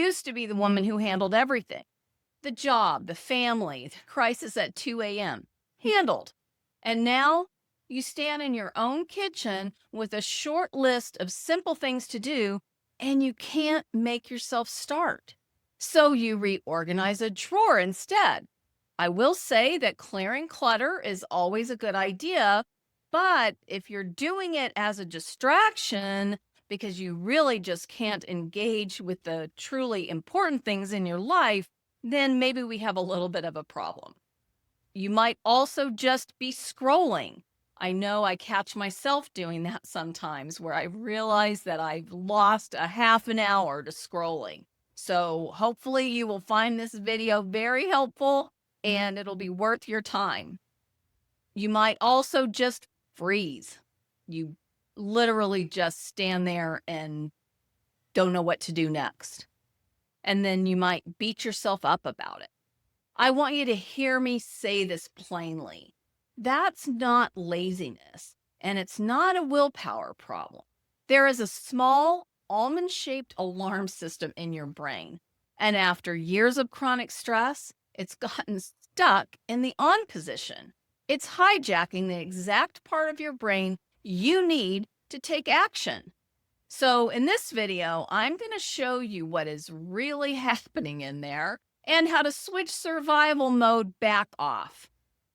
used to be the woman who handled everything. The job, the family, the crisis at 2 a.m. handled. And now you stand in your own kitchen with a short list of simple things to do, and you can't make yourself start. So you reorganize a drawer instead. I will say that clearing clutter is always a good idea, but if you're doing it as a distraction because you really just can't engage with the truly important things in your life, then maybe we have a little bit of a problem. You might also just be scrolling. I know I catch myself doing that sometimes where I realize that I've lost a half an hour to scrolling. So hopefully you will find this video very helpful and it'll be worth your time. You might also just freeze. You literally just stand there and don't know what to do next. And then you might beat yourself up about it. I want you to hear me say this plainly. That's not laziness, and it's not a willpower problem. There is a small almond-shaped alarm system in your brain, and after years of chronic stress, it's gotten stuck in the on position. It's hijacking the exact part of your brain you need to take action. So in this video, I'm going to show you what is really happening in there and how to switch survival mode back off.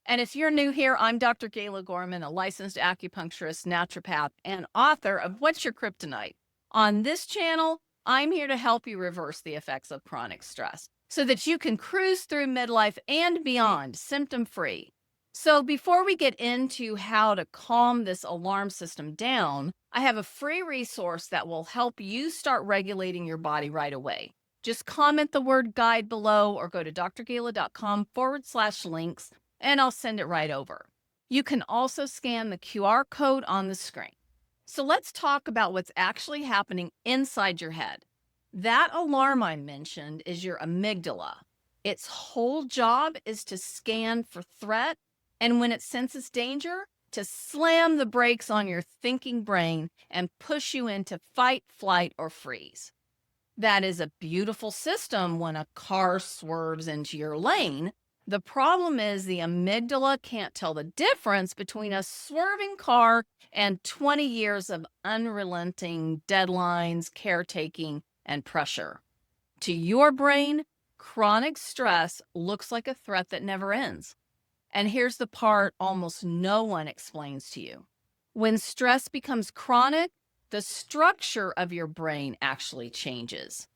And if you're new here, I'm Dr. Gayla Gorman, a licensed acupuncturist, naturopath, and author of What's Your Kryptonite? On this channel, I'm here to help you reverse the effects of chronic stress so that you can cruise through midlife and beyond symptom-free. So before we get into how to calm this alarm system down, I have a free resource that will help you start regulating your body right away. Just comment the word guide below or go to drgayla.com/links and I'll send it right over. You can also scan the QR code on the screen. So let's talk about what's actually happening inside your head. That alarm I mentioned is your amygdala. Its whole job is to scan for threat, and when it senses danger, to slam the brakes on your thinking brain and push you into fight, flight, or freeze. That is a beautiful system when a car swerves into your lane. The problem is the amygdala can't tell the difference between a swerving car and 20 years of unrelenting deadlines, caretaking, and pressure. To your brain, chronic stress looks like a threat that never ends. And here's the part almost no one explains to you. When stress becomes chronic, the structure of your brain actually changes.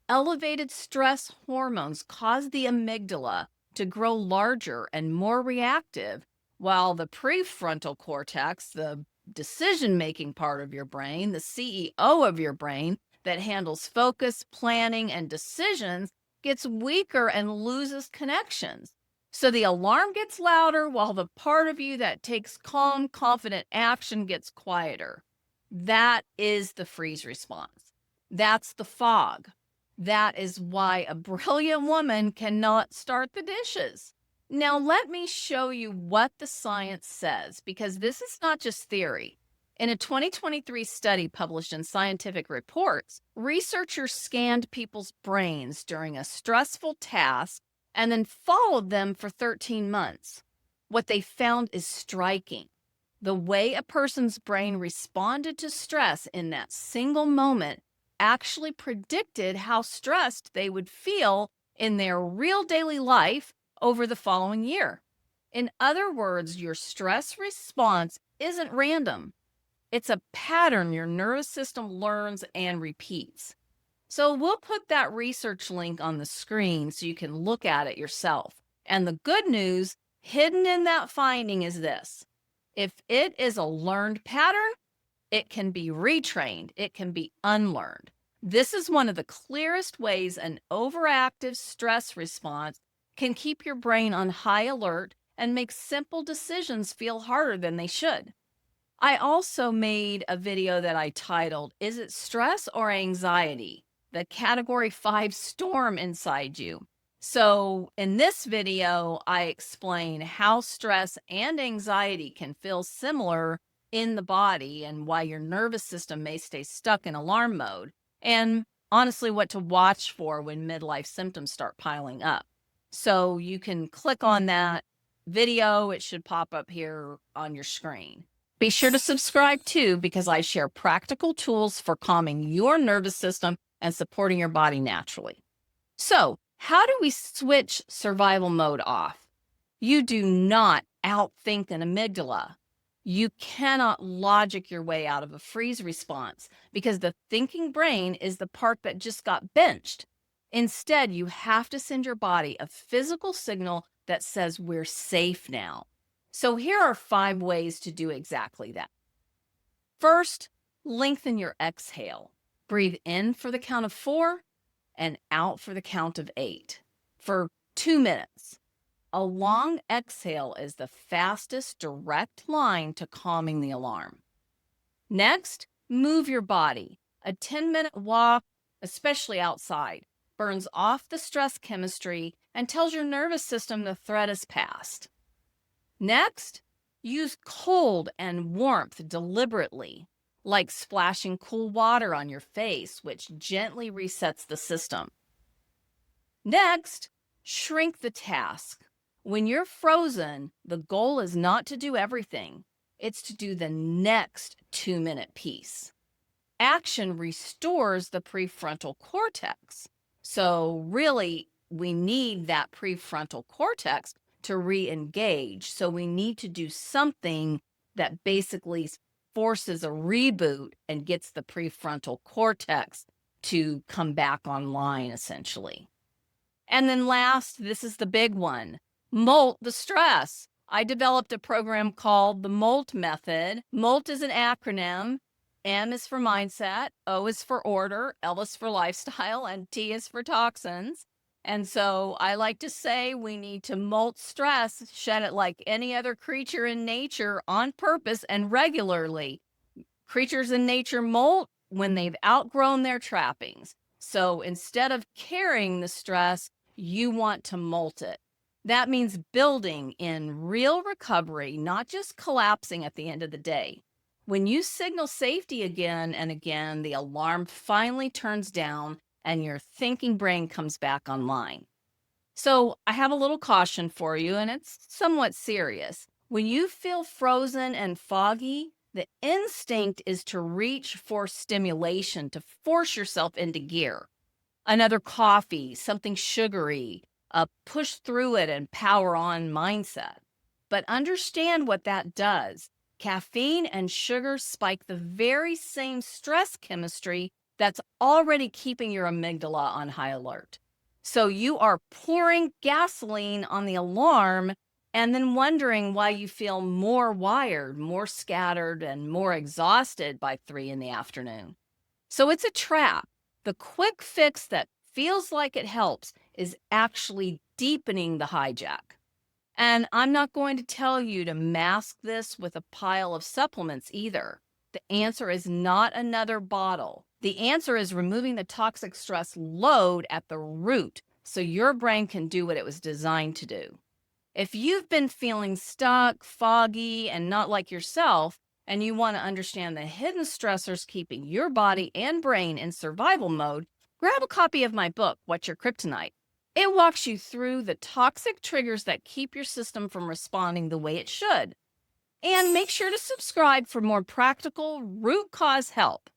Elevated stress hormones cause the amygdala to grow larger and more reactive, while the prefrontal cortex, the decision-making part of your brain, the CEO of your brain that handles focus, planning, and decisions, gets weaker and loses connections. So the alarm gets louder while the part of you that takes calm, confident action gets quieter. That is the freeze response. That's the fog. That is why a brilliant woman cannot start the dishes. Now, let me show you what the science says, because this is not just theory. In a 2023 study published in Scientific Reports, researchers scanned people's brains during a stressful task and then followed them for 13 months. What they found is striking. The way a person's brain responded to stress in that single moment actually predicted how stressed they would feel in their real daily life over the following year. In other words, your stress response isn't random. It's a pattern your nervous system learns and repeats. So we'll put that research link on the screen so you can look at it yourself. And the good news hidden in that finding is this. If it is a learned pattern, it can be retrained. It can be unlearned. This is one of the clearest ways an overactive stress response can keep your brain on high alert and make simple decisions feel harder than they should. I also made a video that I titled, Is it Stress or Anxiety? The Category 5 Storm Inside You. So in this video, I explain how stress and anxiety can feel similar in the body and why your nervous system may stay stuck in alarm mode. And honestly what to watch for when midlife symptoms start piling up. So you can click on that video. It should pop up here on your screen. Be sure to subscribe too, because I share practical tools for calming your nervous system and supporting your body naturally. So, how do we switch survival mode off? You do not outthink an amygdala. You cannot logic your way out of a freeze response because the thinking brain is the part that just got benched. Instead, you have to send your body a physical signal that says we're safe now. So, here are 5 ways to do exactly that. First, lengthen your exhale. Breathe in for the count of 4 and out for the count of 8 for 2 minutes. A long exhale is the fastest direct line to calming the alarm. Next, move your body. A 10-minute walk, especially outside, burns off the stress chemistry and tells your nervous system the threat is past. Next, use cold and warmth deliberately, like splashing cool water on your face, which gently resets the system. Next, shrink the task. When you're frozen, the goal is not to do everything, it's to do the next 2-minute piece. Action restores the prefrontal cortex. So, really, we need that prefrontal cortex to re engage. So, we need to do something that basically forces a reboot and gets the prefrontal cortex to come back online, essentially. And then last, this is the big one, MOLT the stress. I developed a program called the MOLT method. MOLT is an acronym. M is for mindset, O is for order, L is for lifestyle, and T is for toxins. And so I like to say we need to molt stress, shed it like any other creature in nature on purpose and regularly. Creatures in nature molt when they've outgrown their trappings. So instead of carrying the stress, you want to molt it. That means building in real recovery, not just collapsing at the end of the day. When you signal safety again and again, the alarm finally turns down and your thinking brain comes back online. So I have a little caution for you, and it's somewhat serious. When you feel frozen and foggy, the instinct is to reach for stimulation, to force yourself into gear. Another coffee, something sugary, a push through it and power on mindset. But understand what that does. Caffeine and sugar spike the very same stress chemistry that's already keeping your amygdala on high alert. So you are pouring gasoline on the alarm and then wondering why you feel more wired, more scattered, and more exhausted by 3 in the afternoon. So it's a trap. The quick fix that feels like it helps is actually deepening the hijack. And I'm not going to tell you to mask this with a pile of supplements either. The answer is not another bottle. The answer is removing the toxic stress load at the root so your brain can do what it was designed to do. If you've been feeling stuck, foggy, and not like yourself, and you want to understand the hidden stressors keeping your body and brain in survival mode, grab a copy of my book, What's Your Kryptonite? It walks you through the toxic triggers that keep your system from responding the way it should. And make sure to subscribe for more practical root cause help.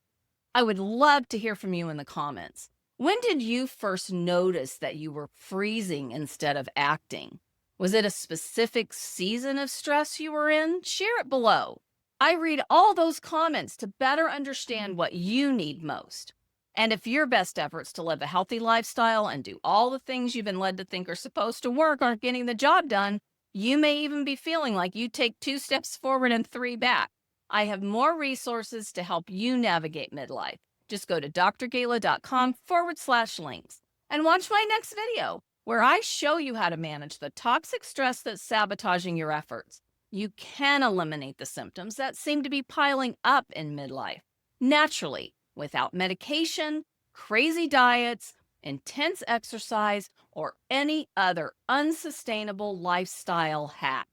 I would love to hear from you in the comments. When did you first notice that you were freezing instead of acting? Was it a specific season of stress you were in? Share it below. I read all those comments to better understand what you need most. And if your best efforts to live a healthy lifestyle and do all the things you've been led to think are supposed to work aren't getting the job done, you may even be feeling like you take 2 steps forward and 3 back. I have more resources to help you navigate midlife. Just go to drgala.com/links and watch my next video where I show you how to manage the toxic stress that's sabotaging your efforts. You can eliminate the symptoms that seem to be piling up in midlife naturally, without medication, crazy diets, intense exercise, or any other unsustainable lifestyle hack.